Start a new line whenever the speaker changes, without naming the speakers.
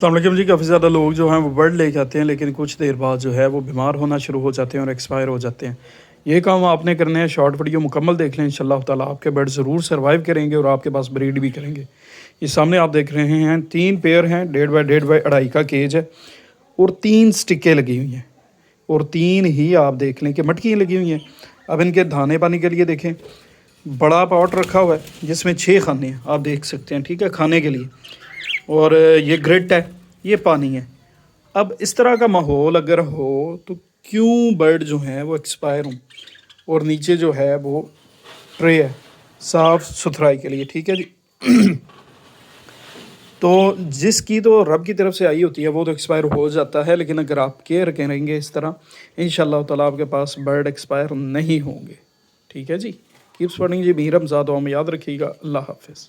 अस्सलाम जी। काफ़ी ज़्यादा लोग जो हैं वो बर्ड लेके आते हैं, लेकिन कुछ देर बाद जो है वो बीमार होना शुरू हो जाते हैं और एक्सपायर हो जाते हैं। ये काम आपने करने हैं, शॉर्ट वीडियो मुकम्मल देख लें, इंशाल्लाह ताला आपके बर्ड ज़रूर सर्वाइव करेंगे और आपके पास ब्रीड भी करेंगे। ये सामने आप देख रहे हैं 3 पेयर हैं, 1.5 बाई 1.5 का केज है और 3 स्टिकें लगी हुई हैं और 3 ही आप देख लें कि मटकियाँ लगी हुई हैं। अब इनके दाने पानी के लिए देखें, बड़ा पॉट रखा हुआ है जिसमें 6 खाने हैं, आप देख सकते हैं, ठीक है, खाने के लिए। और ये ग्रिट है, ये पानी है। अब इस तरह का माहौल अगर हो तो क्यों बर्ड जो हैं वो एक्सपायर हों। और नीचे जो है वो ट्रे है साफ़ सुथराई के लिए, ठीक है जी। तो जिसकी तो रब की तरफ से आई होती है वो तो एक्सपायर हो जाता है, लेकिन अगर आप केयर करेंगे इस तरह, इंशाल्लाह ताला आपके पास बर्ड एक्सपायर नहीं होंगे। ठीक है जी। कीप स्पॉटिंग जी, मीर हमज़ाद, याद रखिएगा। अल्लाह हाफिज़।